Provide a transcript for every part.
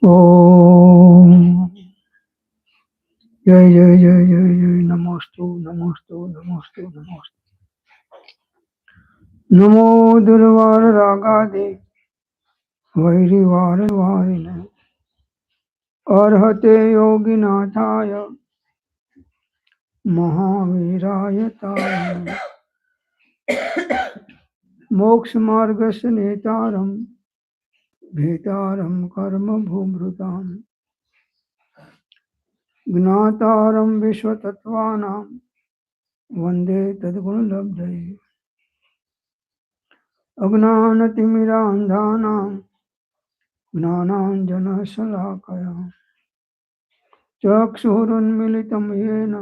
ઓમ જય જય જય જય જય નમોસ્તુ નમોસ્તુ નમોસ્તુ નમોસ્તુ નમો દુર્વાર રાગાદે વૈરીવાર વારિને અર્હતે યોગીનાથાય મહાવીરાય તાય મોક્ષ માર્ગસ્ય નેતારમ ભેતારમ કર્મ ભૂમૃતામ જ્ઞાતારમ વિશ્વતત્વાનામ વંદે તદ્ગુણલબ્ધયે અજ્ઞાનતિમિરાંધાનામ જ્ઞાનાંજનશલાકયા ચક્ષુરુન્મિલિतं येन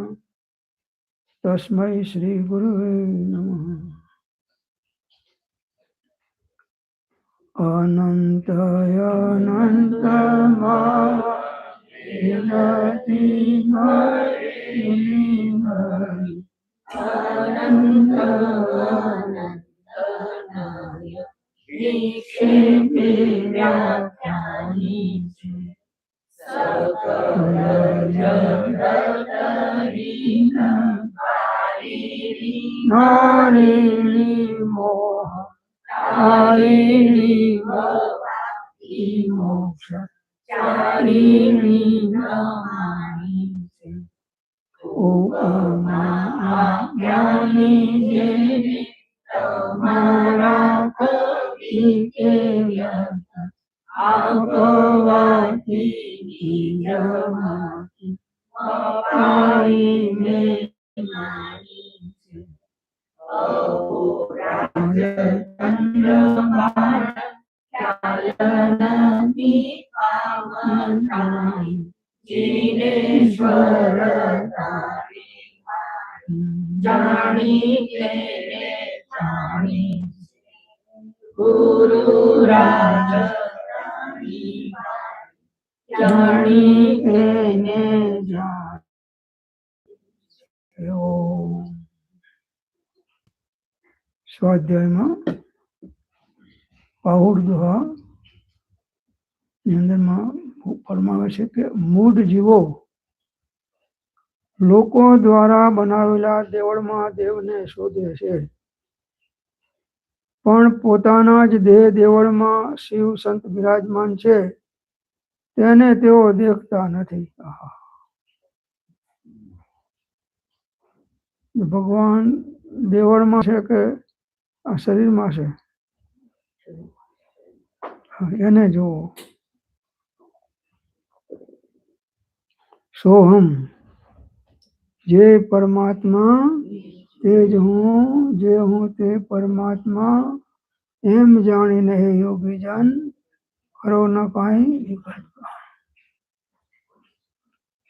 તસ્मै શ્રી ગુરુવે નમઃ. સ્વાધ્યાયમાં પાહુડ દોહા ની અંદરમાં ફરમાવે છે કે મૂઢ જીવો લોકો દ્વારા બનાવેલા દેવળમાં દેવને શોધે છે, પણ પોતાના જ દેહ દેવળમાં શિવ સંત બિરાજમાન છે તેને તેઓ દેખતા નથી. ભગવાન દેવળમાં છે કે આ શરીરમાં છે એને જોવો. સોહમ જે પરમાત્મા તે જ હું, જે હું તે પરમાત્મા એમ જાણીને હે યોગી જન કરો ન કાંઈ વિકલ્પ.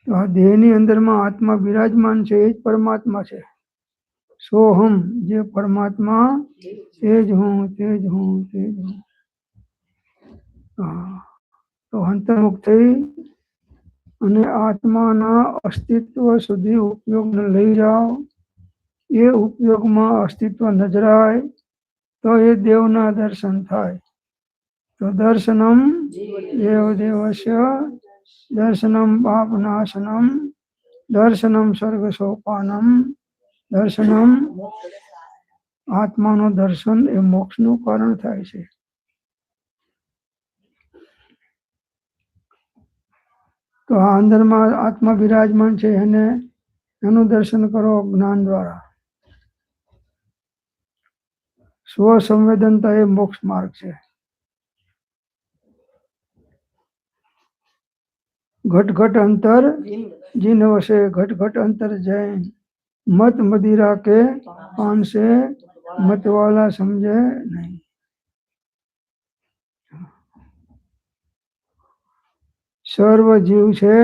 તો આ દેહની અંદરમાં આત્મા બિરાજમાન છે એ જ પરમાત્મા છે. સોહમ જે પરમાત્મા તે જ હું, તે જ હું, તે જ હું. તો અંતર્મુખ થઈ અને આત્માના અસ્તિત્વ સુધી ઉપયોગને લઈ જાઓ. એ ઉપયોગમાં અસ્તિત્વ નજરાય તો એ દેવના દર્શન થાય. તો દર્શનમ દેવ દેવસ્ય દર્શનમ પાપનાશનમ દર્શનમ સ્વર્ગ સોપાનમ દર્શનમ. આત્માનું દર્શન એ મોક્ષનું કારણ થાય છે. તો આ અંદરમાં આત્મા બિરાજમાન છે એને એનું દર્શન કરો જ્ઞાન દ્વારા. સ્વ સંવેદનતા એ મોક્ષ માર્ગ છે. ઘટ ઘટ અંતર જીન વસે ઘટ ઘટ અંતર જૈન મત મदिरा के पान से मतवाला समझे नहीं. સર્વ જીવ છે.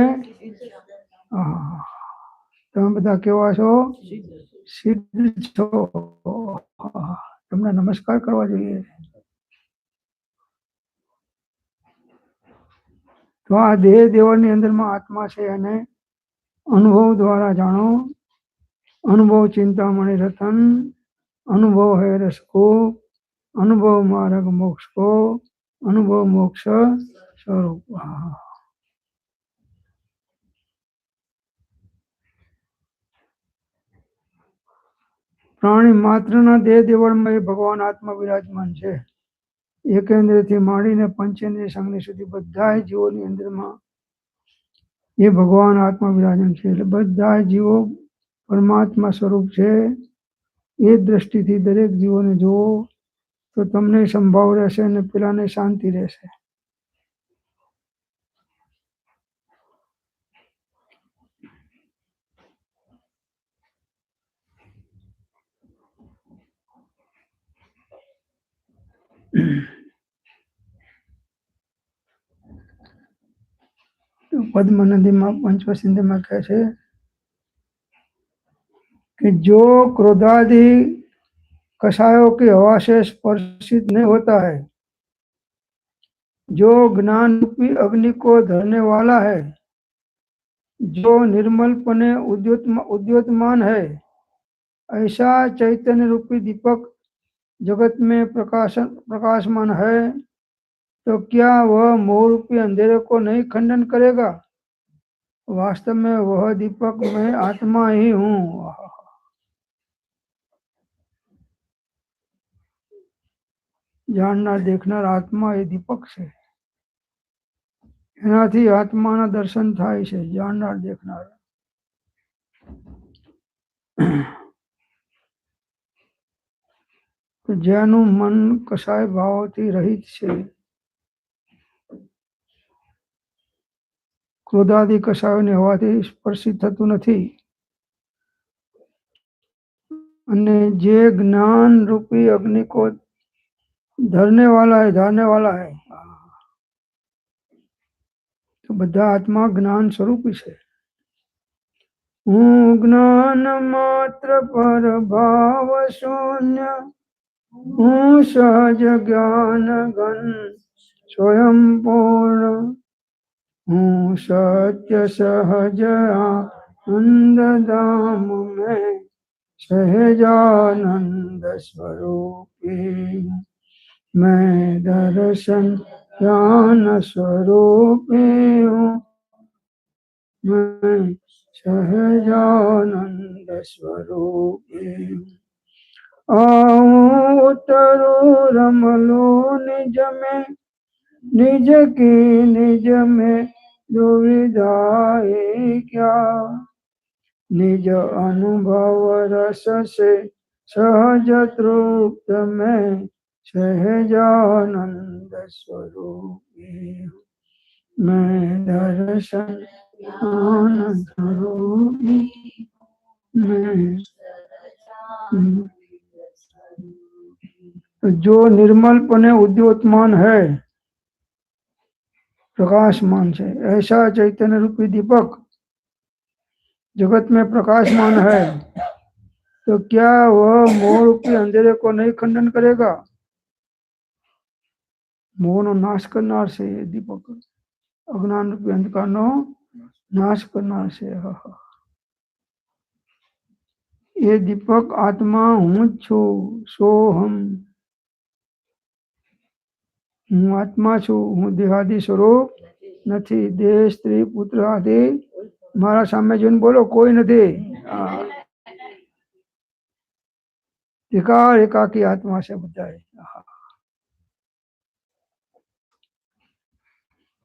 તમે બધા કેવા છો? સિદ્ધ છો. તમને નમસ્કાર કરવા જોઈએ. તો આ દેહ દેવળની અંદરમાં આત્મા છે અને અનુભવ દ્વારા જાણો. અનુભવ ચિંતામણી રતન, અનુભવ હૈ રસ को, अनुभव मार्ग मोक्ष को, અનુભવ મોક્ષ સ્વરૂપ. પ્રાણી માત્રના દેહ દેવળમાં એ ભગવાન આત્મા વિરાજમાન છે. એકેન્દ્રથી માંડીને પંચેન્દ્રિય સંજ્ઞા સુધી બધા જીવોની અંદરમાં એ ભગવાન આત્મા વિરાજન છે. એટલે બધા જીવો પરમાત્મા સ્વરૂપ છે. એ દ્રષ્ટિથી દરેક જીવોને જુઓ તો તમને સંભાવ રહેશે અને પેલાને શાંતિ રહેશે. पद्म नदी में पंचवसिंध में कहे छे कि जो क्रोधादि कषायों की हवा से स्पर्शित नहीं होता है, जो ज्ञान रूपी अग्नि को धरने वाला है, जो निर्मलपने उद्योतमान है, ऐसा चैतन्य रूपी दीपक जगत में प्रकाशमान है, तो क्या वह मोह रूपी अंधेरे को नहीं खंडन करेगा? वास्तव में वह दीपक मैं आत्मा ही हूँ. जाननार देखनार आत्मा એ દીપક છે. એનાથી આત્માના દર્શન થાય છે. જાણનાર દેખનાર. તો જેનું મન કસાય ભાવોથી રહિત છે, ક્રોધાદિ કસાયોની હવાથી સ્પર્શિત થતું નથી, અને જે જ્ઞાન રૂપી અગ્નિ કો धरने वाला है, तो બધા આત્મા જ્ઞાન સ્વરૂપી છે. હું જ્ઞાન માત્ર પર ભાવ શૂન્ય, હું સહજ જ્ઞાન ઘન સ્વયં પૂર્ણ, હું સત્ય સહજ આનંદ ધામ में सहजानंद स्वरूपी, मैं दर्शन ज्ञान स्वरूपी हूँ, मैं सहजानंद स्वरूपी. आओ उतरो रमलो निज में, निज की निज में दुविधाए क्या, निज अनुभव रस से सहज तृप्त में सहजानंद स्वरूपी, मैं दर्शन आनंद स्वरूपी, मैं. जो निर्मलपने उद्योतमान है, प्रकाशमान है, ऐसा चैतन्य रूपी दीपक जगत में प्रकाशमान है, तो क्या वह मोह रूपी अंधेरे को नहीं खंडन करेगा? मोह नो नाश करनार से दीपक, अज्ञान रूपी अंधकार नो नाश करनार से. ये दीपक आत्मा हूँ छू, सोहम. હું આત્મા છું, હું દેહાદી સ્વરૂપ નથી. દેહ, સ્ત્રી, પુત્ર આદિ મારા સામે જોઈને બોલો કોઈ નથી. એકાકી આત્મા છે બધા.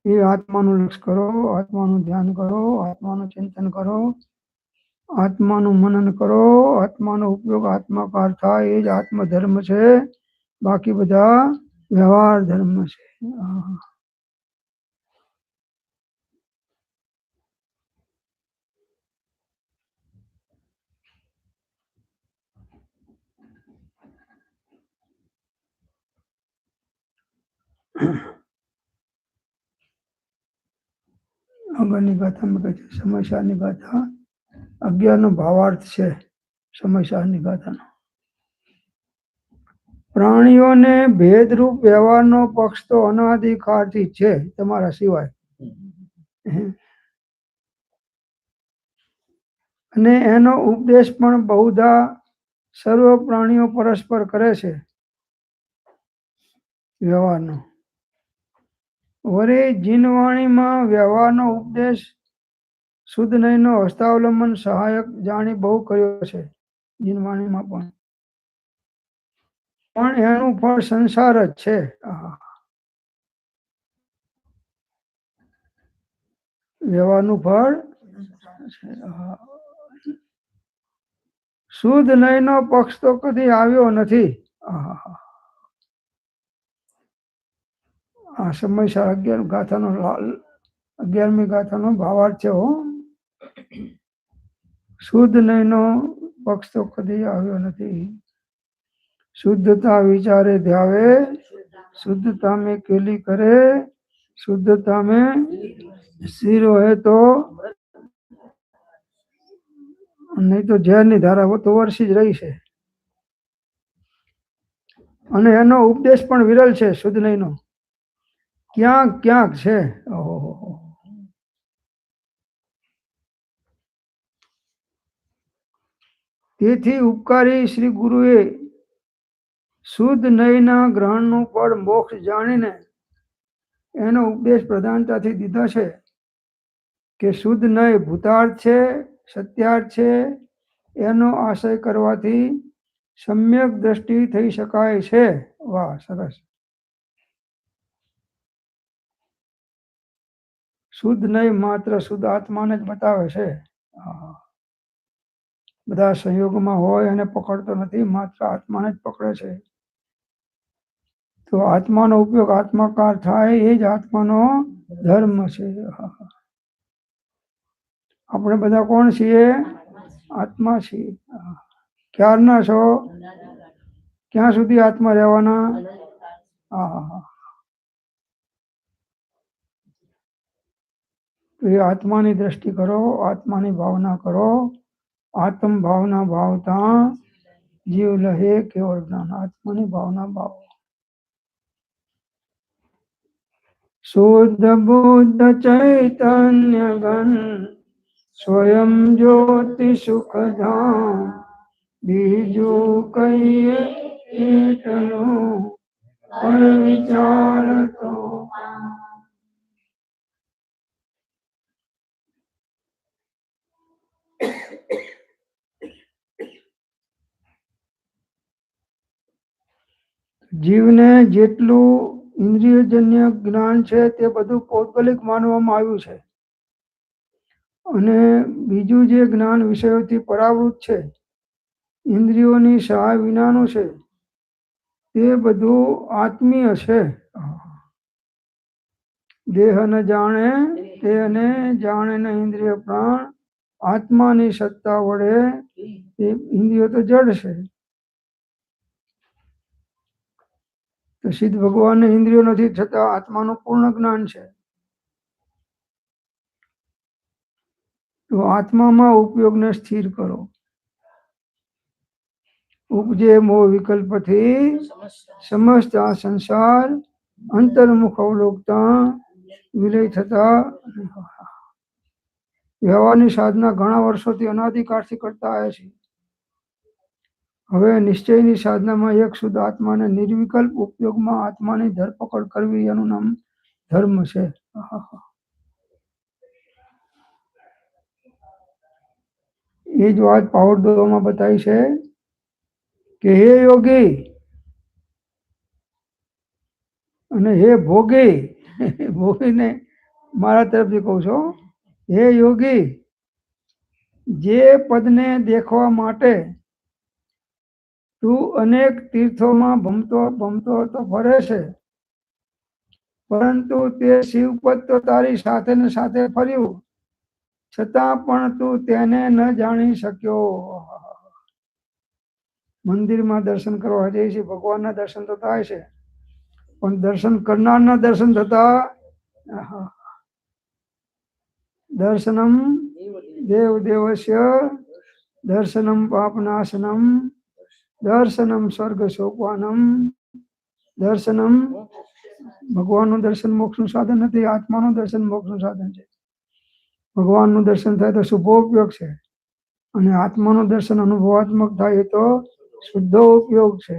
એ આત્માનું લક્ષ્ય કરો, આત્માનું ધ્યાન કરો, આત્માનું ચિંતન કરો, આત્માનું મનન કરો, આત્માનો ઉપયોગ આત્માકાર થાય એ જ આત્મધર્મ છે. બાકી બધા વ્યવહાર ધર્મ છે. આગળની ગાથામાં કહે છે સમયસારની ગાથા. 11નો ભાવાર્થ છે સમયસારની ગાથાનો. પ્રાણીઓને ભેદરૂપ વ્યવહારનો પક્ષ તો અનાદિકાળથી છે તમારા સિવાય, અને એનો ઉપદેશ પણ બહુધા સર્વ પ્રાણીઓ પરસ્પર કરે છે વ્યવહારનો. વળી જીનવાણીમાં વ્યવહારનો ઉપદેશ શુદ્ધ નયનો હસ્તાવલંબન સહાયક જાણી બહુ કર્યો છે. જીનવાણીમાં પણ એનું ફળ સંસાર જ છે. વ્યવહારનું ફળ શુદ્ધ નયનો પક્ષ તો કદી આવ્યો નથી. આ સમયસર 11 ગાથાનો 11મી ગાથાનો ભાવાર્થ છે. શુદ્ધ નયનો પક્ષ તો કદી આવ્યો નથી. શુદ્ધતા વિચારે ધ્યાવે, શુદ્ધતા में केली करे, શુદ્ધતા में સ્થિર હોય તો નહીં તો ઝેરની ધારા તો વર્ષી જ રહી છે. અને એનો ઉપદેશ પણ વિરલ છે. શુદ્ધ નયનો ક્યાંક ક્યાંક છે. તેથી ઉપકારી શ્રી ગુરુએ શુદ્ધ નયના ગ્રહણનું ફળ મોક્ષ જાણીને એનો ઉપદેશ પ્રધાનતાથી દીધો છે કે શુદ્ધ નય ભૂતાર્થ છે, સત્યાર્થ છે. એનો આશય કરવાથી સમ્યક દ્રષ્ટિ થઈ શકાય છે. વાહ, સરસ. શુદ્ધ નય માત્ર શુદ્ધ આત્માને જ બતાવે છે. બધા સંયોગમાં હોય અને પકડતો નથી, માત્ર આત્માને જ પકડે છે. તો આત્માનો ઉપયોગ આત્માકાર થાય એ જ આત્માનો ધર્મ છે. આપણે બધા કોણ છીએ? આત્મા છીએ. ક્યારના છો? ક્યાં સુધી આત્મા રહેવાના? તો એ આત્માની દ્રષ્ટિ કરો, આત્માની ભાવના કરો. આત્મ ભાવના ભાવતા જીવ લહે કેવળ જ્ઞાન. આત્માની ભાવના ભાવ. શુદ્ધ બુદ્ધ ચૈતન્ય ઘન સ્વયં જ્યોતિ સુખધામ, બીજું કહીએ એટલું પર વિચાર તો. જીવને જેટલું ઇન્દ્રિયજન્ય જ્ઞાન છે તે બધું પૌદ્ગલિક માનવામાં આવ્યું છે. અને બીજું જે જ્ઞાન વિષયોથી પરાવૃત છે, ઇન્દ્રિયોની સહાય વિનાનું છે, તે બધું આત્મીય છે. દેહ ન જાણે તેને જાણે ન ઇન્દ્રિય પ્રાણ, આત્માની સત્તા વડે ઇન્દ્રિયો તો જડ છે. તો સિદ્ધ ભગવાનને ઇન્દ્રિયો નથી, છતાં આત્માનું પૂર્ણ જ્ઞાન છે. તો આત્મામાં ઉપયોગને સ્થિર કરો. ઉપજે મોહ વિકલ્પથી સમસ્ત આ સંસાર, અંતર્મુખ અવલોકતા વિલય થતા. વ્યવહારની સાધના ઘણા વર્ષોથી અનાદિકાળથી કરતા આવ્યા છે. હવે નિશ્ચયની સાધનામાં એક શુદ્ધ આત્માને નિર્વિકલ્પ ઉપયોગમાં આત્માની ધરપકડ કરવી, એનું નામ ધર્મ છે. એ જ વાત પાવરડોમાં બતાવી છે કે હે યોગી અને હે ભોગી. ભોગીને મારા તરફથી કહું છું, હે યોગી, જે પદને દેખવા માટે તું અનેક તીર્થોમાં ભમતો તો ફરે છે, પરંતુ તે શિવપદ તો તારી સાથે ને સાથે ફર્યું, છતાં પણ તું તેને ન જાણી શક્યો. મંદિરમાં દર્શન કરવા જઈએ છીએ, ભગવાનના દર્શન તો થાય છે, પણ દર્શન કરનારના દર્શન થતા. દર્શનમ દેવ દેવસ્ય દર્શનમ પાપનાશનમ દર્શનમ સ્વર્ગ સોપાનમ. દર્શનમ ભગવાનનું દર્શન મોક્ષનું સાધન નથી, આત્માનું દર્શન મોક્ષનું સાધન છે. ભગવાનનું દર્શન થાય તો શુભોપયોગ છે, અને આત્માનું દર્શન અનુભવાત્મક થાય તો શુદ્ધો ઉપયોગ છે.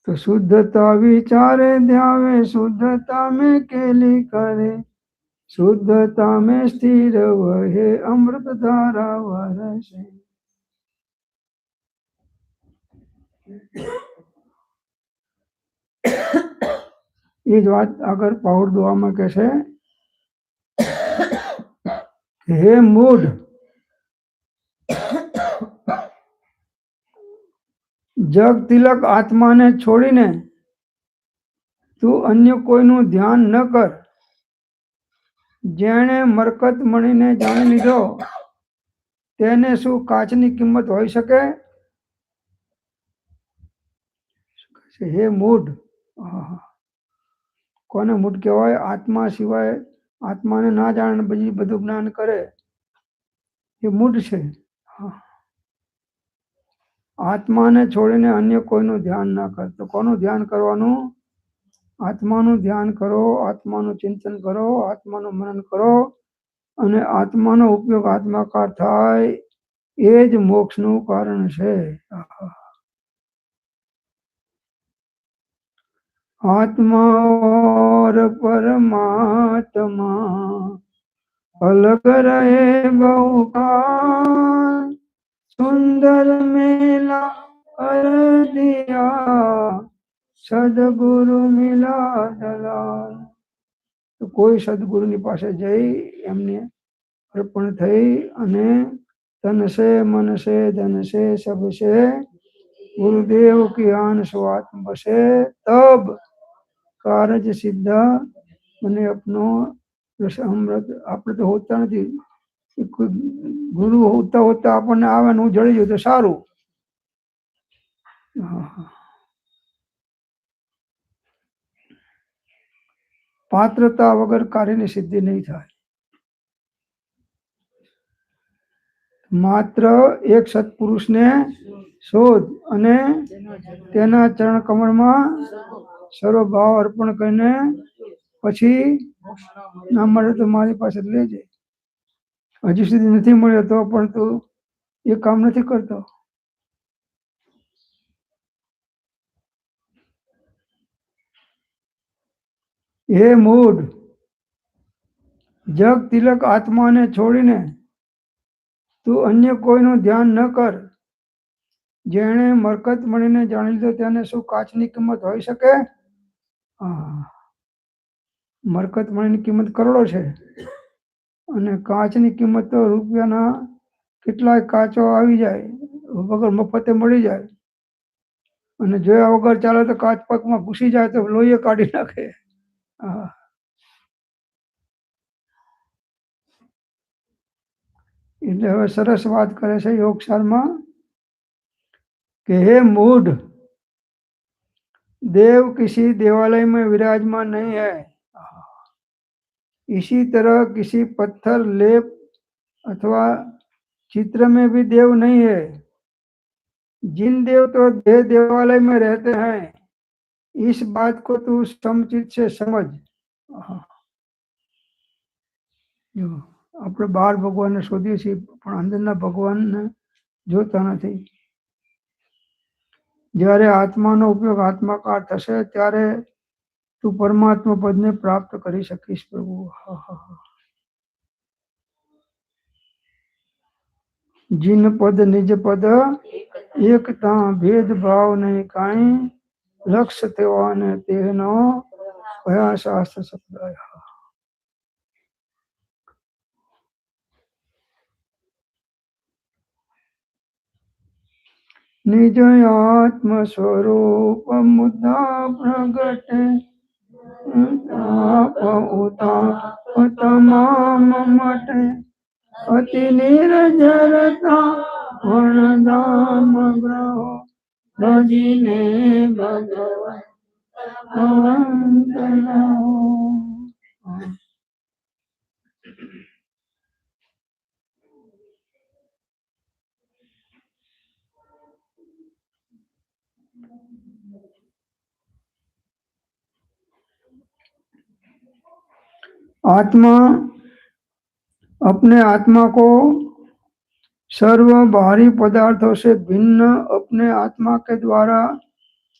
तो शुद्धता विचारे ध्यावे, शुद्धता में केली करे, शुद्धता में स्थिर वहे, अमृत धारा वरसे। ये જ વાત આગળ પાવર દુઆમાં કહેશે, હે મૂઢ, જગ તિલક આત્માને છોડીને તું અન્ય કોઈનું ધ્યાન ન કર. જેણે મરકત મણીને જાણી લીધો તેને શું કાચની કિંમત હોઈ શકે? હે મૂઢ, કોને મૂઢ કહેવાય? આત્મા સિવાય, આત્માને ના જાણે બીજી બધું જ્ઞાન કરે એ મૂઢ છે. આત્માને છોડીને અન્ય કોઈનું ધ્યાન ના કર. તો કોનું ધ્યાન કરવાનું? આત્માનું ધ્યાન કરો, આત્માનું ચિંતન કરો, આત્માનું મનન કરો, અને આત્માનો ઉપયોગ આત્માકાર થાય એ જ મોક્ષનું કારણ છે. આત્મા और परमात्मा अलग रहे बहुकाल, सुंदर मेला कर दिया, સદગુરુ મિલા દલાલ. તો કોઈ સદગુરુની પાસે જઈ એમને અર્પણ થઈ અને તન સે મન સે ધન સે સબ સે ગુરુદેવ કી આન સ્વાત્મ બસે, તબ કારજ સિદ્ધા મને અપનો અમૃત. આપણે તો હોતા નથી, ગુરુ હોતા હોતા આપણને આવે ને હું જડી જઉં તો સારું. પાત્રતા વગર કાર્યની સિદ્ધિ નહીં થાય. માત્ર એક સત્પુરુષને શોધ અને તેના ચરણ કમળમાં સર્વભાવ અર્પણ કરીને પછી ના મળે તો મારી પાસે લેજે. હજી સુધી નથી મળ્યો તો પણ તું એ કામ નથી કરતો. હે મૂઢ, જગ તિલક આત્માને છોડીને તું અન્ય કોઈનું ધ્યાન ન કર. જેણે મરકત મળીને જાણી લીધો તેને શું કાચની કિંમત હોઈ શકે? મરકત મળીની કિંમત કરોડો છે અને કાચની કિંમત તો રૂપિયાના કેટલાય કાચો આવી જાય, વગર મફતે મળી જાય, અને જોયા વગર ચાલે તો કાચ પગમાં ઘૂસી જાય તો લોહીએ કાઢી નાખે. એટલે હવે સરસ વાત કરે છે યોગશાળમાં કે हे मूढ़, देव किसी देवालय में विराजमान नहीं है, इसी तरह किसी पत्थर लेप अथवा चित्र में भी देव नहीं है. जिन देव तो देवालय में रहते हैं, इस बात को तू समचित से समझ. આપણે બહાર ભગવાનને શોધીએ છીએ પણ અંદરના ભગવાનને જોતા નથી. જ્યારે આત્માનો ઉપયોગ આત્માકાર થશે ત્યારે તું પરમાત્મા પદને પ્રાપ્ત કરી શકીશ પ્રભુ. જીન પદ નિજ પદ એકતા, ભેદભાવ નહીં કાંઈ, લક્ષ્ય તેવાને તેનો કયા શાસ્ત્ર શબ્દાય. निज आत्म स्वरूप मुद्दा प्रगटे, उताप तमाम मटे, अति निर्जरता वर्णधाम ग्रहो, भजिने भगवंत लहो. आत्मा अपने आत्मा को सर्व बाहरी पदार्थों से भिन्न अपने आत्मा के द्वारा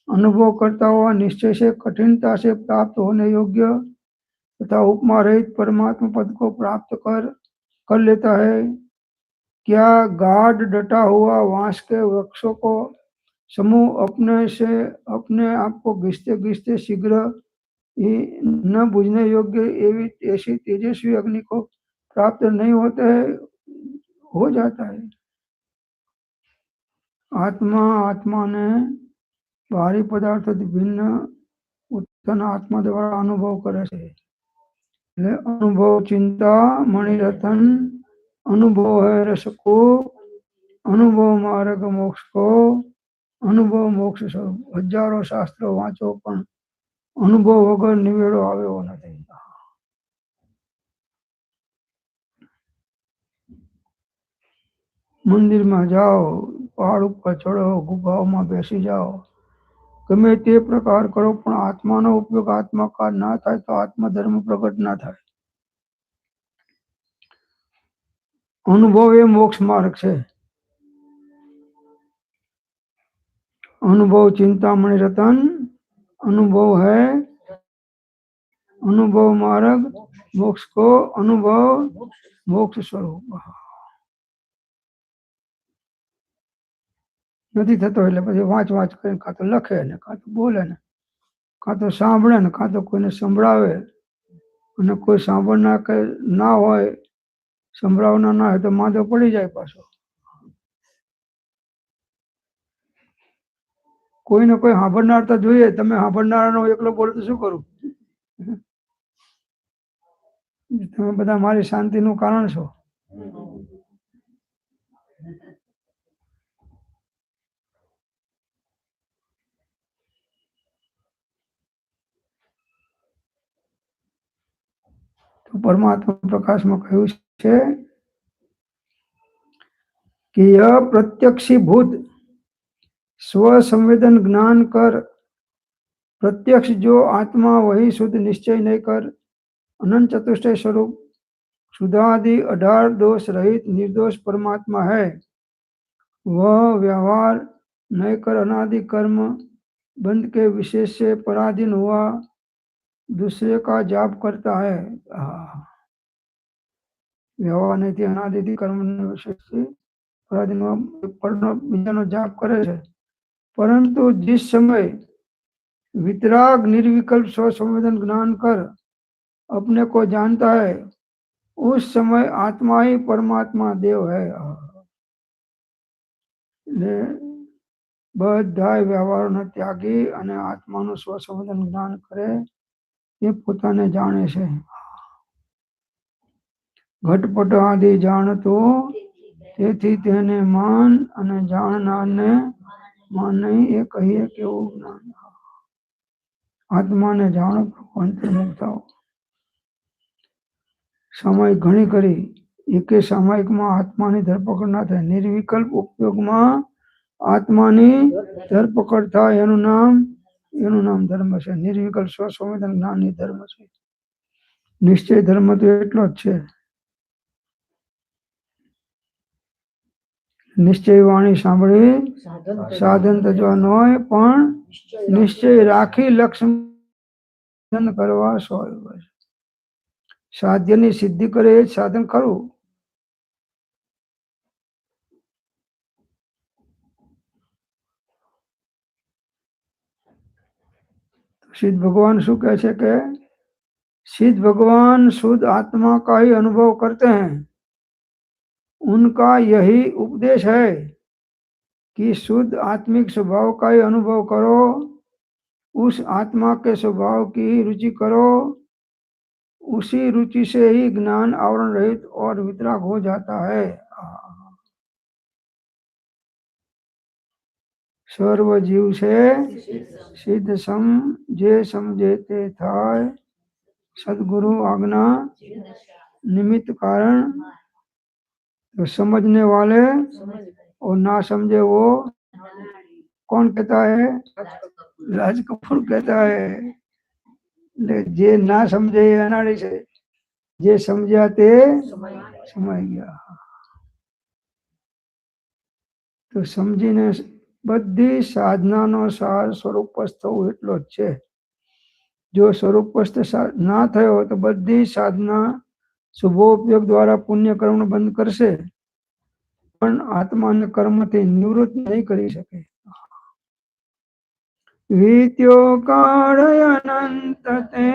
अनुभव करता हुआ निश्चय से कठिनता से प्राप्त होने योग्य तथा उपमा रहित परमात्मा पद को प्राप्त कर लेता है। क्या गाढ़ डटा हुआ वांस के वृक्षों को समूह अपने आप को घिसते घिसते शीघ्र ही न बुझने योग्य ऐसी तेजस्वी अग्नि को प्राप्त नहीं होते है, हो जाता है। आत्मा ने बाहरी पदार्थ भिन्न उत्थान आत्मा द्वारा अनुभव करे છે। अनुभव चिंता मणिरत्न, अनुभव है रस को, अनुभव मार्ग मोक्ष को, अनुभव मोक्ष स्वरूप। हजारों शास्त्रों वाँचो पण अनुभव वगर निवेड़ो आव्यो नहीं। मंदिर में जाओ, पहाड़ पर चढ़ो, गुफाओं में बेसी जाओ, गमे ते प्रकार करो पण आत्मा नो उपयोग आत्मा का ना थाय तो आत्मा धर्म प्रकट ना थाय। अनुभव ए मोक्ष मार्ग छे। अनुभव चिंतामणि रतन, अनुभव है अनुभव मार्ग मोक्ष को, अनुभव मोक्ष स्वरूप। નથી થતો એટલે પછી વાંચ કરીને કાં તો લખે ને કાં તો બોલે ને કાં તો સાંભળે ને કાં તો કોઈને સંભળાવે, અને કોઈ સાંભળનાર કે ના હોય, સંભળાવનાર ના હોય તો માંદો પડી જાય પાછો। કોઈને કોઈ સાંભળનાર તો જોઈએ, તમે સાંભળનારાનો એકલો બોલો તો શું કરું? તમે બધા મારી શાંતિનું કારણ છો। तो परमात्मा प्रकाश में कहू छे कि यह प्रत्यक्षीभूत स्व संवेदन ज्ञान कर, प्रत्यक्ष जो आत्मा वही शुद्ध निश्चय नहीं कर, अनंत चतुष्टय स्वरूप शुद्धादि 18 दोष रहित निर्दोष परमात्मा है। वह व्यवहार नहीं कर अनादि कर्म बंध के विशेष से पराधीन हुआ दूसरे का जाप करता है। व्यवहार नहीं थी अनादि थी कर्म विशेष से पराधीन हुआ बीजानो जाप करे छे, परंतु जिस समय वितराग निर्विकल्प स्व संवेदन ज्ञान कर अपने को जानता है, उस समय आत्मा ही परमात्मा देव है। बधाय व्यवहारों त्यागी અને આત્માનું સ્વસંવેદન જ્ઞાન કરે એ પોતાને જાણે છે। ઘટપટ આદિ જાણતો તેથી તેને માન અને જાણનારને માન નહીં, એ કહીએ કેવું જ્ઞાન। આત્માને જાણો અંતર્મુખ થાઓ। સામાયિક ઘણી કરી એકે સામાયિકમાં આત્માની ધરપકડ ના થાય, નિર્વિકલ્પ ઉપયોગમાં આત્માની ધરપકડ થાય એનું નામ ધર્મ છે। નિર્વિકલ્પ સ્વસંવેદન જ્ઞાનની ધર્મ છે। નિશ્ચય ધર્મ તો એટલો જ છે। નિશ્ચય વાણી સાંભળી સાધન તજવા ન હોય, પણ નિશ્ચય રાખી લક્ષ્ય કરવા સ્વરૂપ। સાધ્યની સિદ્ધિ કરે એ સાધન ખરું। सिद्ध भगवान शू कहे छे के सिद्ध भगवान शुद्ध आत्मा का ही अनुभव करते हैं। उनका यही उपदेश है कि शुद्ध आत्मिक स्वभाव का ही अनुभव करो, उस आत्मा के स्वभाव की ही रुचि करो, उसी रुचि से ही ज्ञान आवरण रहित और वितराग हो जाता है। सर्व जीव से सिद्ध जे समझे ते थाय, सदगुरु आज्ञा निमित्त कारण। तो समझने वाले और ना समझे वो कौन कहता है? राज कपूर कहता है। जे ना समझे अनाड़ी से, जे समझा ते समय गया। तो समझीने બધી સાધનાનો સાર સ્વરૂપસ્થ થવું એટલો જ છે. જો સ્વરૂપસ્થ ના થયો તો બધી સાધના શુભોપયોગ દ્વારા પુણ્ય કર્મ બંધ કરશે, પણ આત્માને કર્મથી નિવૃત્ત નહીં કરી શકે. વીત્યો કાળ અનંત તે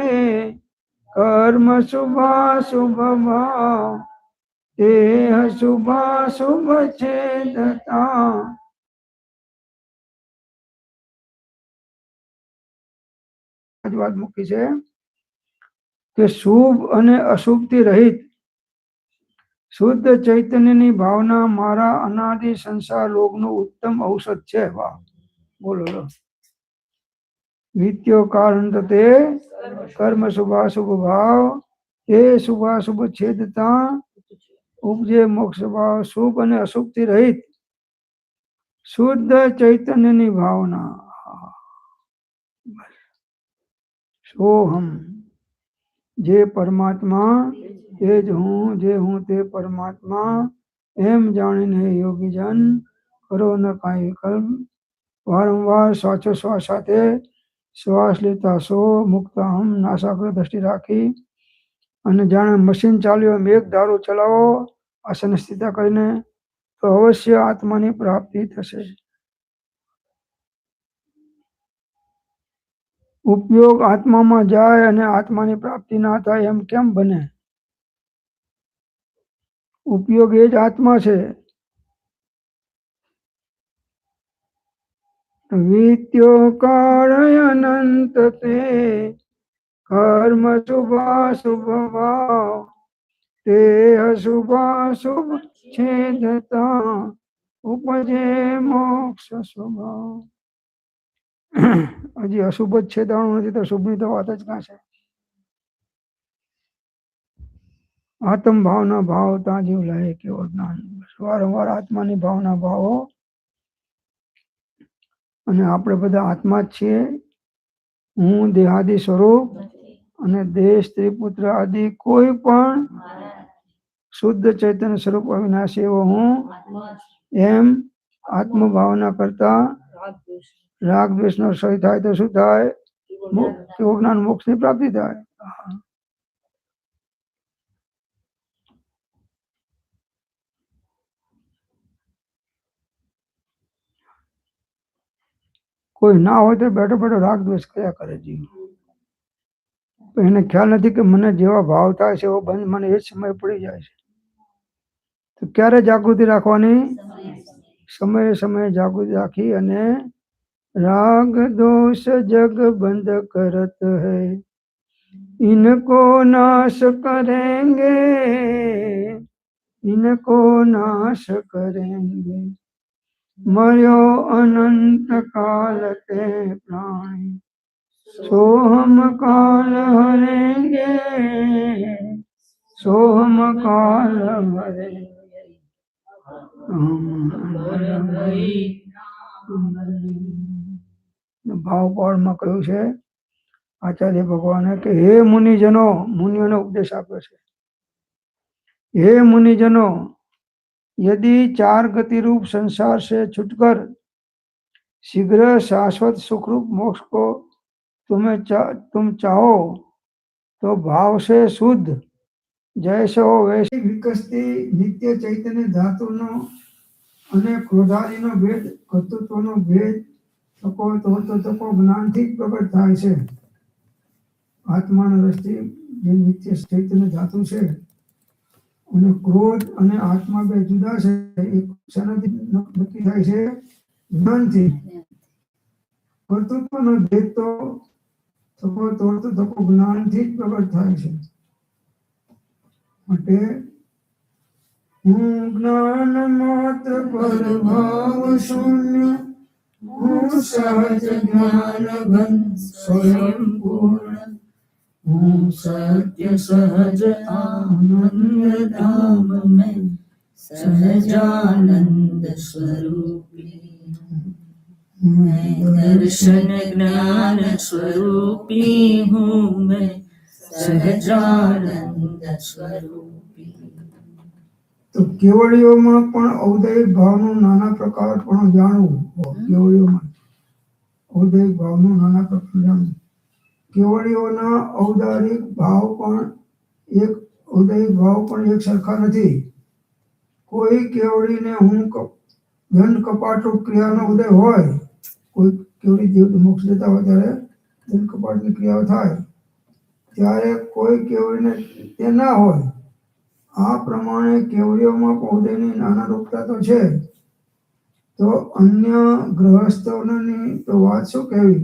કર્મ શુભાશુભ ભાવ, દેહ શુભાશુભ છેદતા. વાત મૂકી છે કે શુભ અને અશુભથી રહિત શુદ્ધ ચૈતન્યની ભાવના મારા અનાદિ સંસાર રોગનું ઉત્તમ ઔષધ છે. વાહ, બોલો. વિત્યો કારણ તે કર્મ શુભાશુભ ભાવ, એ શુભાશુભ છેદતા ઉપજે મોક્ષ ભાવ. શુભ અને અશુભથી રહિત શુદ્ધ ચૈતન્યની ભાવના. સોહમ, જે પરમાત્મા તે જ હું, જે હું તે પરમાત્મા, એમ જાણીને યોગીજન કરો ન કાંઈ વિકલ્પ. વારંવાર શ્વાસોશ્વાસ સાથે શ્વાસ લેતા સો મુક્ત હમ નાસાગ્ર દ્રષ્ટિ રાખી અને જાણે મશીન ચાલ્યો એમ એક ધારું ચલાવો આસન સ્થિતા કરીને, તો અવશ્ય આત્માની પ્રાપ્તિ થશે. ઉપયોગ આત્મામાં જાય અને આત્માની પ્રાપ્તિ ના થાય એમ કેમ બને? ઉપયોગ એ જ આત્મા છે. વીત્યો કાળ અનંત તે કર્મ શુભાશુભ ભાવ, તે અશુભાશુભ છેદતા ઉપજે મોક્ષ સ્વભાવ. હજી અશુભ જ છેદાણું નથી તો શુભની તો વાત જ કાં છે. આત્મ ભાવના ભાવ ત્યાં જીવ લે કેવો જ્ઞાન. વારંવાર આત્માની ભાવના ભાવો. અને આપણે બધા આત્મા જ છીએ. હું દેહાદિ સ્વરૂપ અને દેહ સ્ત્રી પુત્ર આદિ કોઈ પણ શુદ્ધ ચૈતન્ય સ્વરૂપ અવિનાશી એવો હું, એમ આત્મભાવના કરતા રાગ દ્વેષ નો ક્ષય થાય તો શું થાય? કેવો જ્ઞાન મોક્ષની પ્રાપ્તિ થાય. કોઈ ના હોય તો બેઠો બેઠો રાગ દ્વેષ કર્યા કરે જીવ. એને ખ્યાલ નથી કે મને જેવા ભાવ થાય છે એવો બંધ મને એ જ સમય પડી જાય છે. તો ક્યારે જાગૃતિ રાખવાની? સમયે સમયે જાગૃતિ રાખી અને રાગ દોષ જગ બંધ કરત હૈ, ઇनको नाश करेंगे, इनको नाश करेंगे, मर्यो अनंत काल ते प्राणी, सोहम काल हरेंगे, सोहम काल हरेंगे. ભાવ પાળમાં કહ્યું છે આચાર્ય ભગવાને કે હે મુનિજનો, મુનિઓને ઉપદેશ આપ્યો છે. हे मुनिजनों, यदि चार गति रूप संसार से छुटकर शीघ्र शाश्वत सुखरूप मोक्ष को तुम चाहो तो भाव से शुद्ध जैसे हो वैसे विकसती नित्य चैतन्य धातुनो અને ક્રોધાદિનો ભેદ, કર્તૃત્વનો ભેદ તકો જ્ઞાનથી પ્રગટ થાય છે. આત્માના રસ્તે જે નિત્ય ચૈતન્ય ધાતુ છે અને ક્રોધ અને આત્મા બે જુદા છે. એક શેનાથી નક્કી થાય છે? જ્ઞાનથી. કર્તૃત્વનો ભેદ તો જ્ઞાનથી જ પ્રગટ થાય છે. માટે હું જ્ઞાન માત્ર પર ભાવ શૂન્ય, હું સહજ જ્ઞાન ઘન સ્વયં પૂર્ણ, હું સત્ય સહજ આનંદ ધામ મેં सहजानंद स्वरूपी, मैं दर्शन ज्ञान स्वरूपी हूँ, मैं सहजानंद स्वरूपी. તો કેવળીઓમાં પણ ઔદૈહિક ભાવનું નાના પ્રકાર પણ જાણવું. કેવળીઓમાં ઔદૈહિક ભાવનું નાના પ્રકાર જાણવું. કેવળીઓના ઔદારિક ભાવ પણ એક સરખા નથી. કોઈ કેવળીને હું દંડ કપાટ ક્રિયાનો ઉદય હોય, કોઈ કેવળી દેવ મોક્ષ દેતા હોય ત્યારે દંડ કપાટની ક્રિયાઓ થાય, ત્યારે કોઈ કેવળીને તે ના હોય. આ પ્રમાણે કેવળીઓમાં ઔદયની નાના રૂપતા તો છે, તો અન્ય ગ્રહસ્થોની તો વાત શું કહેવી.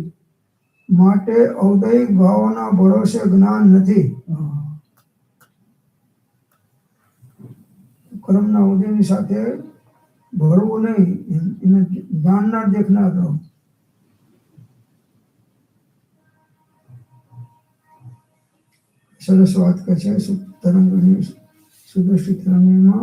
માટે ઔદયિક ભાવોના ભરોસે જ્ઞાન નથી. કર્મના ઉદયની સાથે ભરવું નહીં, એને જાણનાર દેખનાર રહો. સરસ વાત કહે છે सुदृष्टि तरंगीमा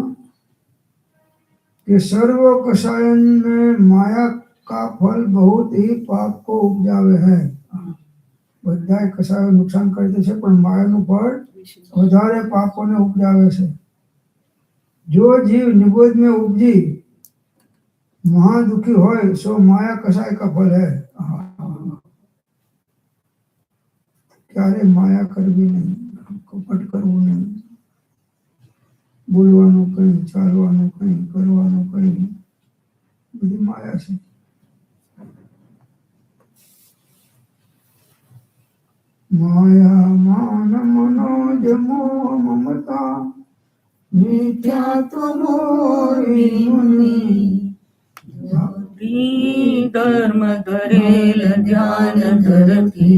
कि सर्व कषायन में माया का फल बहुत ही पाप को उपजावे है. બધા કષાયો નુકસાન કરે છે, પણ માયાનું ફળ વધારે પાપોને ઉપજાવે છે. જો જીવ નિબોધ में उपजी महादुखी હોય सो माया कषाय का फल है. ક્યારે માયા કરવી નહીં, કપટ કરવું નહીં, બોલવાનું કઈ, ચાલવાનું કઈ, કરવાનું કઈ, બધી માયા છે. माया मान मनोज मोह ममता मिथ्यात्व मोहि मुनि धर्म धरेल ध्यान धरती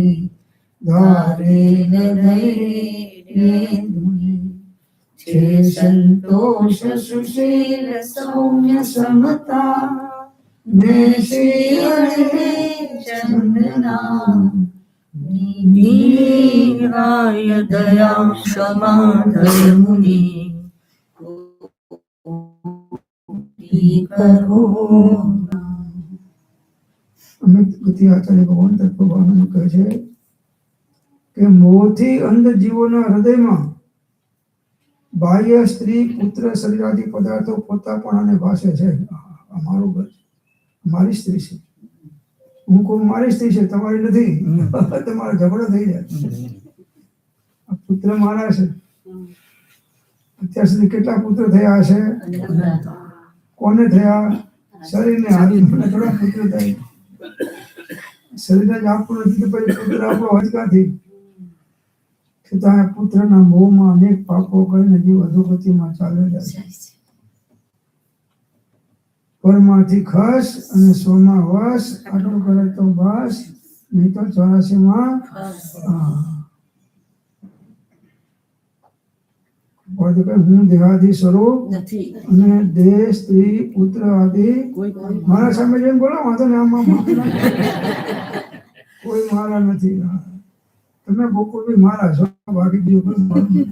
धारेल धैर्य धुनि छे संतोष सुशील सौम्य समता चंदना नीराय दया क्षमा धर्मुनि करो. અમિત ગતિ આચાર્ય ભગવાન તત્વભાવનું કહે છે કે મોહથી અંધ જીવોના હૃદયમાં બાહ્ય સ્ત્રી, પુત્ર, શરીરાદી પદાર્થો પોતાપણાને ભાસે છે. અમારું ઘર, મારી સ્ત્રી છે, હું કહું મારી સ્ત્રી છે, તમારી નથી. તમારો ઝઘડો થઈ જાય. પુત્ર મારા છે. અત્યાર સુધી કેટલા પુત્ર થયા હશે? કોને થયા? શરીરને હારી. મને થોડા પુત્ર થાય. શરીરને જ આપવું નથી તો પછી પુત્ર આપણો હજકાથી. છતાં પુત્રના મોહમાં અનેક પાપો કરીને જીવ અધોગતિમાં ચાલે જાય. પરમાંથી ખસ અને સ્વમાં વસ, આટલું કરે તો બસ, નહીં તો 84માં હું દેહાદી સ્વરૂપ અને દેહ, સ્ત્રી, પુત્ર આદિ મારા સામે જેમ બોલો વાંધો ને આમાં કોઈ મારા નથી. તમે બપોર બી મારા છો, બાકી બીજું કોઈ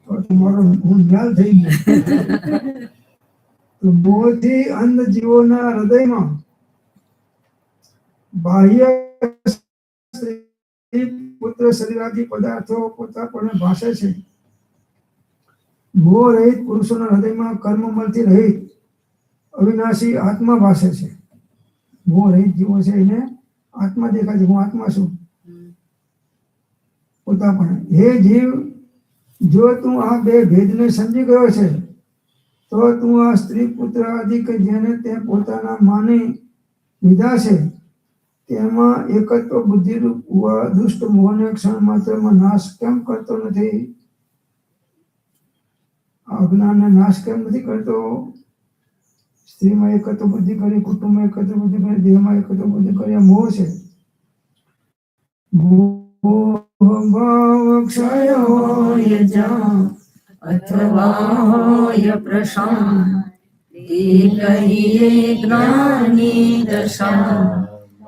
તો તમારો હું ન્યાલ થઈ ગયો. તો મોહથી અંધ જીવોના હૃદયમાં બાહ્ય સ્ત્રી, પુત્ર, શરીરાદી પદાર્થો પોતાપણે ભાસે છે. મોહ રહિત પુરુષોના હૃદયમાં કર્મમલથી રહિત અવિનાશી આત્મા ભાસે છે. મોહ રહિત જીવો છે એને આત્મા દેખાય છે. હું આત્મા છું પોતાપણે. હે જીવ, જો તું આ બે ભેદને સમજી ગયો છે તો તું આ સ્ત્રી, પુત્ર આદિ કે જેને તે પોતાના માની લીધા છે તેમાં એકત્વ બુદ્ધિરૂપ દુષ્ટ મોહને ક્ષણ માત્રમાં નાશ કેમ કરતો નથી? અજ્ઞાનને નાશ કેમ નથી કરતો? સ્ત્રીમાં એકત્વ બુદ્ધિ કરી, કુટુંબમાં એકત્વ બુદ્ધિ કરી, દેહમાં એકત્વ બુદ્ધિ કરી. આ મોહ છે. ભાવ ક્ષય હોય અથવા હોય પ્રશાંત કહીએ જ્ઞાની દશા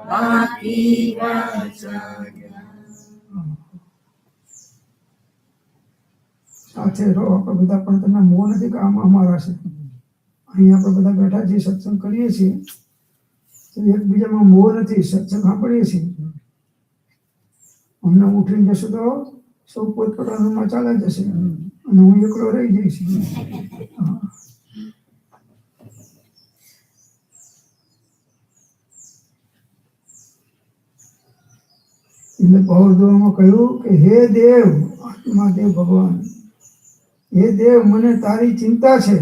બાકી સાથે રહો. આપણે બધા પણ તમને મોહ નથી કે આમાં અમારા છે. અહીં આપણે બધા બેઠા છીએ, સત્સંગ કરીએ છીએ તો એકબીજામાં મોહ નથી. સત્સંગ સાંભળીએ છીએ. અમને ઉઠીને જશું તો સૌ પોતપોતાના ચાલ્યા જશે. અને હું એકલો રહી જઈશ. હા. એટલે પૌર્ધમાં કહ્યું કે હે દેવ, આત્મા દેવ ભગવાન, હે દેવ, મને તારી ચિંતા છે.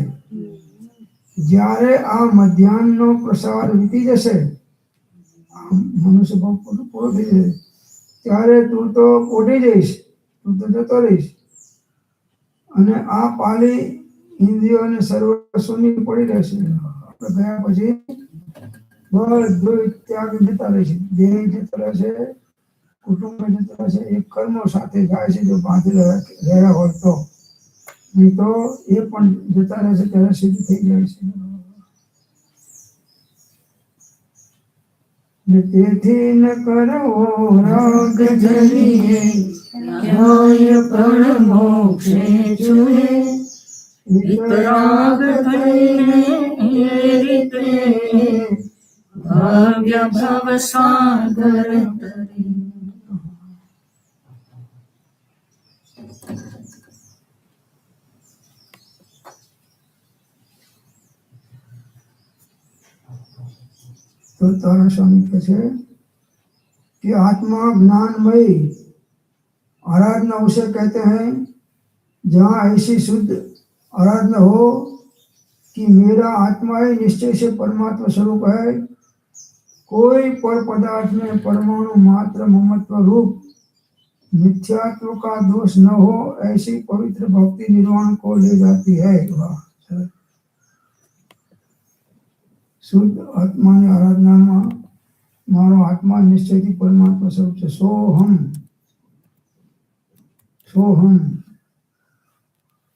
જ્યારે આ મધ્યાહનનો પ્રસાર વીતી જશે, મનુષ્ય ભાવ પૂરો થઈ જશે, ત્યારે તું તો પોઢી જઈશ, તું તો જતો રહીશ, અને આ પાલી ઇન્દ્રિયો અને સર્વસ્વની પડી રહેશે. આપણે ગયા પછી બધું ત્યાગ જતા રહેશે, દેહ જતો રહેશે, કુટુંબ જતો રહેશે, એ કર્મો સાથે જાય છે જો બાંધેલા રહ્યા હોય તો, નહીં તો એ પણ જતા રહેશે ત્યારે સિદ્ધ થઈ જાય છે. તેથી ન કરવો રાગ જનીએ ન્યાય પણ મોક્ષે જુએ, વિતરાગ થઈને એ રીતે ભાગ્ય ભવ સાગર તરી. तो तारा स्वामी कहते हैं कि आत्मा ज्ञानमयी आराधना उसे कहते हैं जहाँ ऐसी शुद्ध आराधना हो कि मेरा आत्मा ही निश्चय से परमात्मा स्वरूप है, कोई पर पदार्थ में परमाणु मात्र ममत्व रूप मिथ्यात्व का दोष न हो, ऐसी पवित्र भक्ति निर्वाण को ले जाती है. वाह, શુદ્ધ આત્માની આરાધનામાં મારો આત્મા નિશ્ચયથી પરમાત્મા સ્વરૂપ છે. સોહમ सोहम.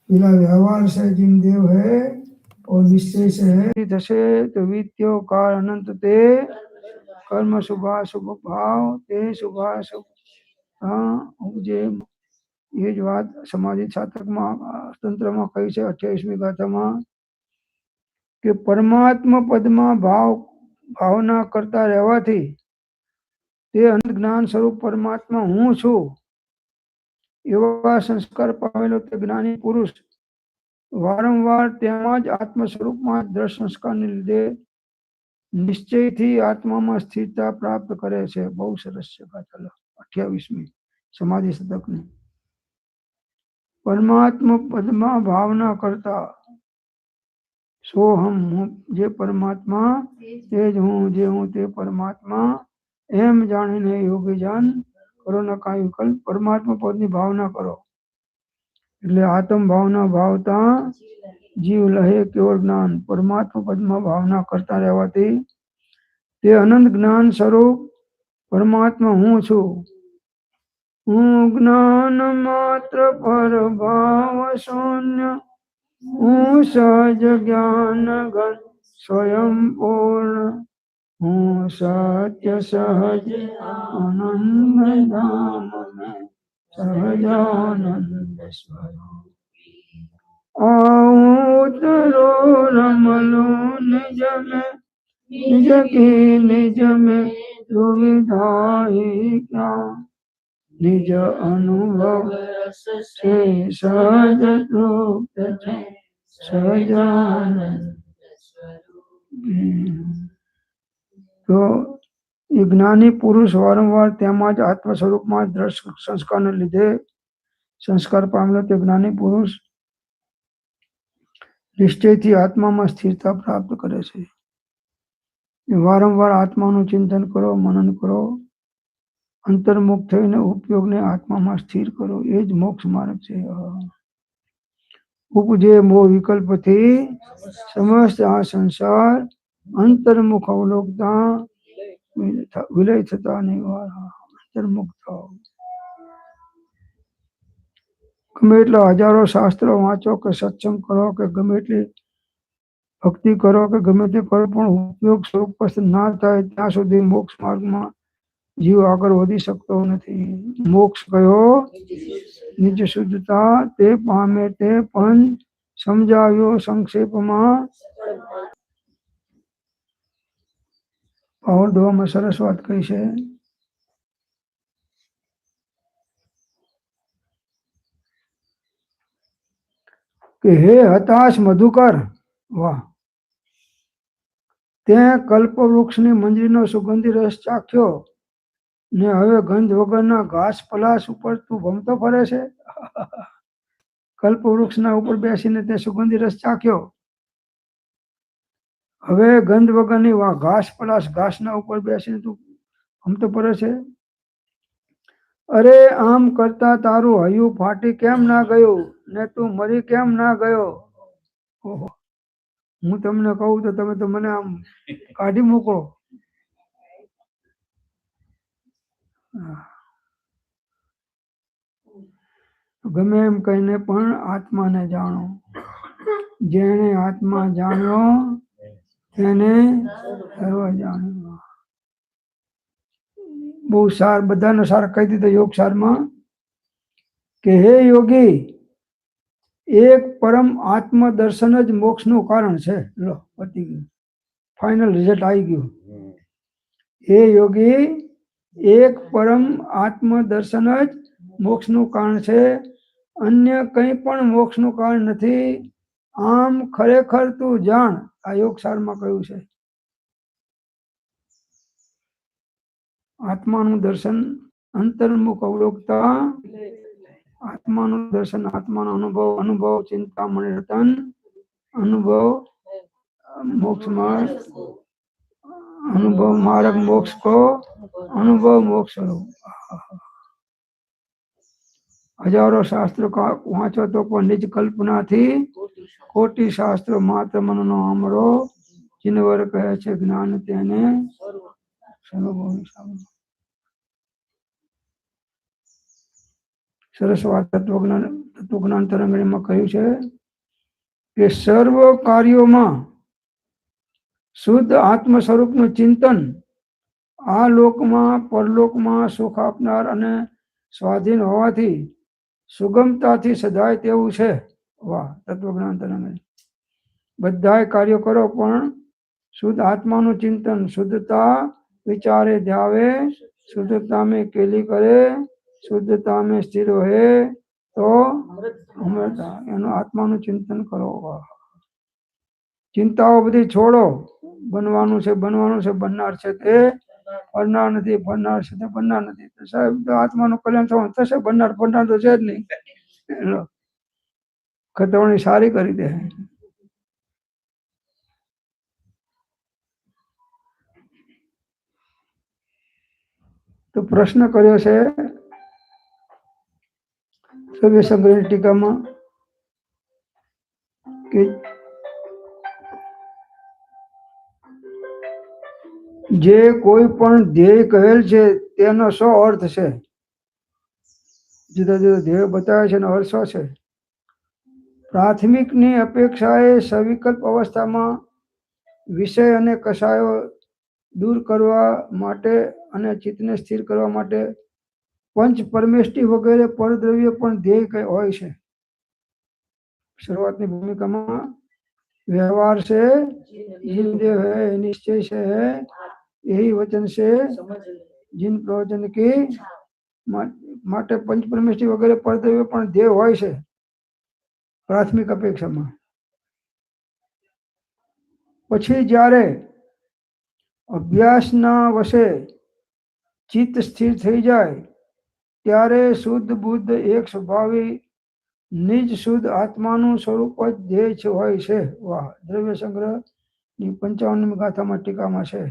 પેલા વ્યવહાર से जिन देव है और निश्चय से है થશે તો વિત્યો કાળ અનંત તે કર્મ શુભાશુભ ભાવ તે શુભાશુભ ઉપજે. એ જ વાત સમાધિ સાતકમાં તંત્રમાં કહી છે 28મી ગાથામાં કે પરમાત્મા પદમાં ભાવના કરતા રહેવાથી તે અનંત જ્ઞાન સ્વરૂપ પરમાત્મા હું છું એવા સંસ્કાર પામેલો તે જ્ઞાની પુરુષ વારંવાર તેમાં જ આત્મ સ્વરૂપમાં દ્રઢ સંસ્કારને લીધે નિશ્ચયથી આત્મામાં સ્થિરતા પ્રાપ્ત કરે છે. બહુ સરસ છે. ચાલો 28મી સમાધિ શતકની. પરમાત્મા પદમાં ભાવના કરતા સોહમ, જે પરમાત્મા તે જ હું, જે હું તે પરમાત્મા એમ જાણીને યોગી જન કરો ન કાંઈ વિકલ્પ. પરમાત્મા પદની ભાવના કરો એટલે આત્મ ભાવના ભાવતા જીવ લહે કેવળ જ્ઞાન. પરમાત્મા પદમાં ભાવના કરતા રહેવાથી તે અનંત જ્ઞાન સ્વરૂપ પરમાત્મા હું છું. હું જ્ઞાન માત્ર પર ભાવ શૂન્ય, હું સહજ જ્ઞાન ઘન સ્વયં પૂર્ણ, હું સત્ય સહજ આનંદ ધામ મેં સહજાનંદ સ્વરૂપ. ઉતરો રમલો નિજ में निज की निज में दुविधाई क्या, निज अनुभव से सहज तृप्त છે સહજાનંદ. તો એ જ્ઞાની પુરુષ વારંવાર તેમાં જ આત્મ સ્વરૂપમાં દ્રઢ સંસ્કારને લીધે સંસ્કાર પામેલો તે જ્ઞાની પુરુષ નિશ્ચયથી આત્મામાં સ્થિરતા પ્રાપ્ત કરે છે. વારંવાર આત્માનું ચિંતન કરો, મનન કરો, અંતર્મુખ થઈને ઉપયોગને આત્મામાં સ્થિર કરો. એ જ મોક્ષ માર્ગ છે. ઉપજે મોહ વિકલ્પથી સમસ્ત આ સંસાર અંતર્મુખ અવલોકતા વિલય થતા નિવાર. અંતર્મુખ થાવ. ગમે એટલા હજારો શાસ્ત્રો વાંચો કે સત્સંગ કરો કે ગમે એટલી ભક્તિ કરો કે ગમે તે કરો, પણ ઉપયોગ સ્વરૂપ ના થાય ત્યાં સુધી મોક્ષ માર્ગમાં જીવ આગળ વધી શકતો નથી. મોક્ષ કયો નિજ શુદ્ધતા તે પામે તે પણ સમજાવ્યો સંક્ષેપમાં. પાવરડોમાં સરસ વાત કહી છે. કે હે હતાશ મધુકર, વાહ, તે કલ્પવૃક્ષની મંજરીનો સુગંધી રસ ચાખ્યો ને હવે ગંધ વગરના ઘાસ પલાશ ઉપર તું ભમતો ફરે છે. કલ્પવૃક્ષના ઉપર બેસીને તે સુગંધી રસ ચાખ્યો, હવે ગંધ વગરની ઘાસ પલાશ ઘાસના ઉપર બેસીને તું ભમતો ફરે છે. અરે આમ કરતા તારું હૈયું ફાટી કેમ ના ગયું ને તું મરી કેમ ના ગયો. ઓહો, હું તમને કહું તો તમે તો મને આમ કાઢી મૂકો. ગમે એમ કહીને પણ આત્માને જાણો. જેણે આત્મા જાણ્યો તેને સર્વ જાણ્યું. બહુ સાર, બધાનો સાર કહી દીધો યોગ સારમાં કે હે યોગી, એક પરમ આત્મ દર્શન જ મોક્ષનું કારણ છે. લો, પતી ગયું, ફાઇનલ રિઝલ્ટ આવી ગયું. હે યોગી, એક પરમ આત્મ દર્શન જ મોક્ષનું કારણ છે, અન્ય કંઈ પણ મોક્ષનું કારણ નથી. આમ ખરેખર તું જાણ. આ યોગ સારમાં કહ્યું છે. આત્માનું દર્શન, અંતર્મુખ અવલોકતા, આત્માનું દર્શન, આત્માનો અનુભવ ચિંતામણી રતન, અનુભવ મોક્ષ માર્ગ, અનુભવ માર્ગ મોક્ષ કો, અનુભવ મોક્ષ સ્વરૂપ. હજારો શાસ્ત્રો વાંચો તો પણ નિજ કલ્પનાથી કોટી શાસ્ત્રો માત્ર મનનો આમરો, ચિન્વર કહે છે જ્ઞાન તેને સરસ વાત તત્વજ્ઞાન તરંગણીમાં કહ્યું છે કે સર્વ કાર્યોમાં શુદ્ધ આત્મ સ્વરૂપનું ચિંતન આ લોકમાં પરલોકમાં સુખ આપનાર અને સ્વાધીન હોવાથી સુગમતાથી સદાય તેવું છે. વાહ, તત્વજ્ઞાન તરંગણી. બધાય કાર્યો કરો પણ શુદ્ધ આત્માનું ચિંતન, શુદ્ધતા વિચારે ધ્યાવે, શુદ્ધતા में केली करे, શુદ્ધતા में સ્થિર રહે તો અમરતા. એનું આત્માનું ચિંતન કરો. ચિંતાઓ બધી છોડો. બનવાનું છે, બનવાનું છે, બનનાર છે તે બનનાર નથી, બનનાર છે તે બનનાર નથી. સાહેબ તો આત્માનું કલ્યાણ થવાનું થશે, બનનાર તો છે જ નહીં. ખતવણી સારી કરી દે. તો પ્રશ્ન કર્યો છે સવ્ય સંગ્રહ ટીકામાં કે જે કોઈ પણ ધ્યેય કહેલ છે તેનો શો અર્થ છે. જુદા જુદા ધ્યેય બતાવે છે એનો અર્થ શું છે. પ્રાથમિકની અપેક્ષાએ સવિકલ્પ અવસ્થામાં વિષય અને કષાયો દૂર કરવા માટે અને ચિત્તને સ્થિર કરવા માટે પંચ પરમેષ્ટિ વગેરે પરદ્રવ્ય પણ ધ્યેય હોય છે. શરૂઆતની ભૂમિકામાં व्यवहार से जिन देव है, निश्चय से है, यही वचन से जिन प्रवचन की માટે પંચ પરમેષ્ટિ વગેરે પરદ્રવ્ય પણ ધ્યેય હોય છે પ્રાથમિક અપેક્ષામાં. પછી જ્યારે અભ્યાસના વશે ચિત્ત સ્થિર થઈ જાય ત્યારે શુદ્ધ બુદ્ધ એક સ્વભાવી નિજ શુદ્ધ આત્માનું સ્વરૂપ જ ધ્યેય હોય છે. વાહ, દ્રવ્ય સંગ્રહની 55મી ગાથામાં ટીકામાં છે.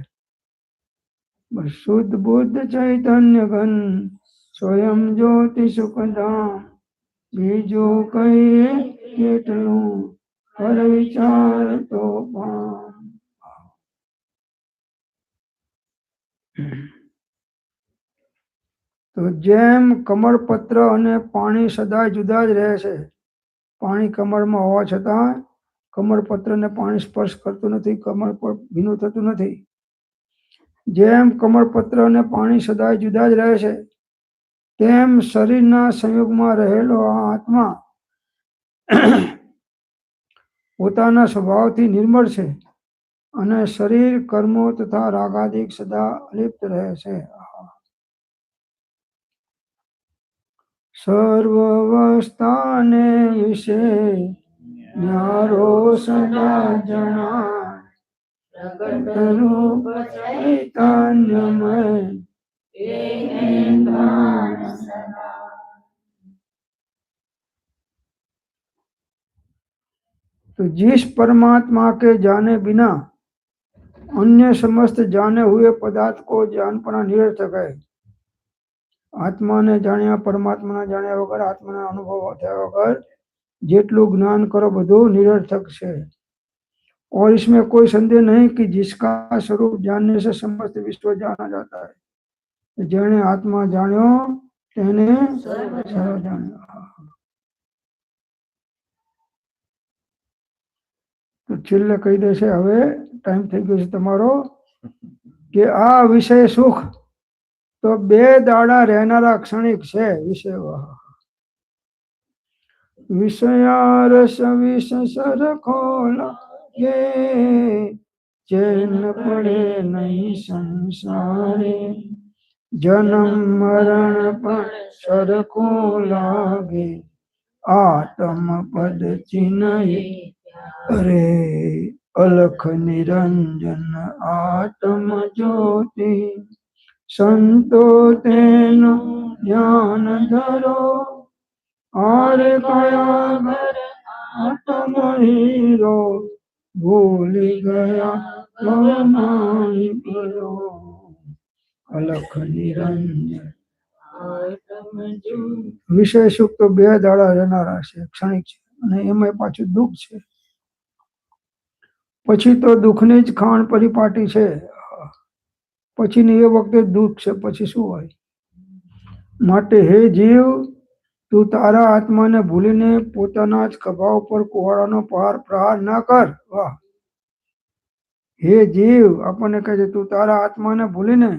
શુદ્ધ બુદ્ધ ચૈતન્ય ઘન સ્વયં જ્યોતિ સુખધામ, બીજું કહીએ કેટલું પર વિચાર તો તો જેમ કમળપત્ર અને પાણી સદાય જુદા જ રહે છે. પાણી કમળમાં હોવા છતાં કમળપત્રને પાણી સ્પર્શ કરતું નથી, કમળ પર ભીનું થતું નથી. જેમ કમળપત્ર અને પાણી સદાય જુદા જ રહે છે તેમ શરીરના સંયોગમાં રહેલો આ આત્મા પોતાના સ્વભાવથી નિર્મળ છે અને શરીર કર્મો તથા રાગાદિક સદા અલિપ્ત રહે છે. સર્વ અવસ્થાને વિશે ન્યારો સદા જણાય પ્રગટ રૂપ ચૈતન્યમય तो जिस परमात्मा के जाने बिना अन्य समस्त जाने हुए पदार्थ को जान पाना निरर्थक है। आत्मा ने जाण्या परमात्मा ने जाण्या वगर आत्मा ने अनुभव थया वगर जेटलू ज्ञान करो बधु निरर्थक है। और इसमें कोई संदेह नहीं कि जिसका स्वरूप जानने से समस्त विश्व जाना जाता है। जेने आत्मा जाण्यो तेने सर्व जाण्यो। तो छेल्ले कही दे छे हवे टाइम थई गयो छे तमारो के आ विषय सुख तो बे दाड़ा रहनारा क्षणिक छे। विषय विषयारस विष सरखो लागे चैन पड़े नहीं संसारे जन्म मरण पण सरखो लागे आत्म पद चिन्हे अरे अलख निरंजन आत्म ज्योति संतो तेनो ज्ञान धरो आरे कया घर आत्म हीरो भूली गया गवनाई परो अलख निरंजन विषय सुख तो बे दाड़ा रहनारा छे क्षणिक छे अने एमांय पाछुं दुख छे। पछी तो दुखनी ज खाण परिपाटी छे पछीनी ए वखते दुख छे पछी शुं होय। माटे हे जीव तू तारा आत्मा ने भूलीने पोताना ज खभा उपर कुहाड़ानो प्रहार न कर। वाह हे जीव आपने कहे तू तारा आत्मा ने भूलीने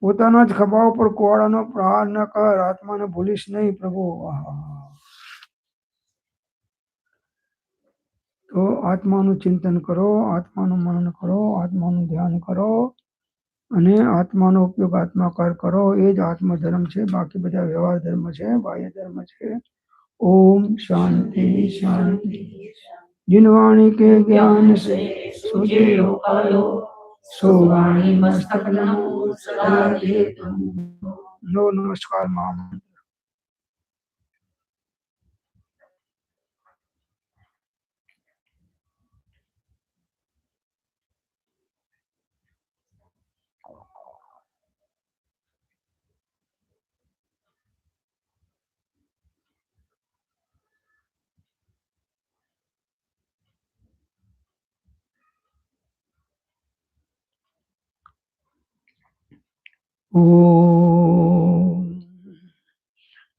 पोताना ज खभा उपर कुहाड़ानो प्रहार न कर आत्मा ने भूलीश नहीं प्रभु। वाह तो आत्मानु चिंतन करो आत्मानु मनन करो आत्मानु ध्यान करो अने आत्मानो उपयोग आत्माकार करो ए ज आत्मधर्म छे। बाकी बधा व्यवहार धर्म छे बाह्य धर्म छे। ओम शांति शांति। जिन वाणी के ज्ञान से सुजे कालो सो वाणी मस्तक नमो सदा दे नो नमस्कार माम।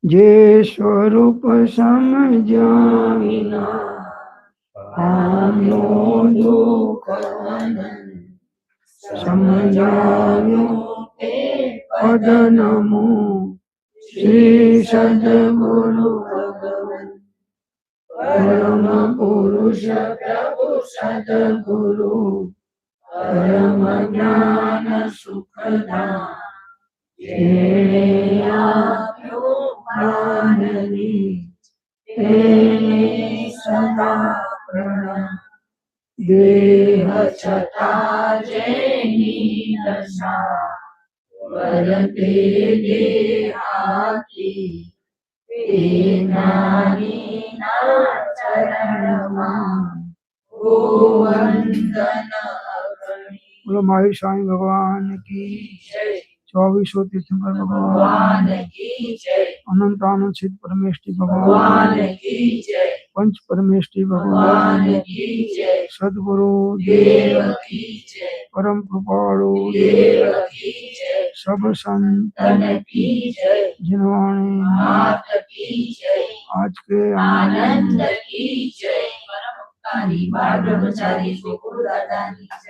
जे स्वरूप समझा विना आम्नो दुख समझायो ते पद नमो श्री सद्गुरु भगवान परम पुरुष प्रभु सद्गुरु परम ज्ञान सुखदान जेने आप्यो ज्ञाननी तेने सदा प्रणाम। देह छता जेनी दशा वरते देहाती तेनानी ना चरणमां गोवंदन अगणी। बोलो माही स्वामी भगवान की जय। 24 तीर्थंकर भगवान की जय। अनंत आनंद सिद्ध परमेष्टि भगवान की जय। पंच परमेष्टि भगवान की जय। सद्गुरु देव की जय। परम कृपालु देव की जय। सब संतन की जय। जिनवाणी मात की जय। आज के आनंद की जय। परम उपकारी बाल ब्रह्मचारी गोकुल दादा की जय।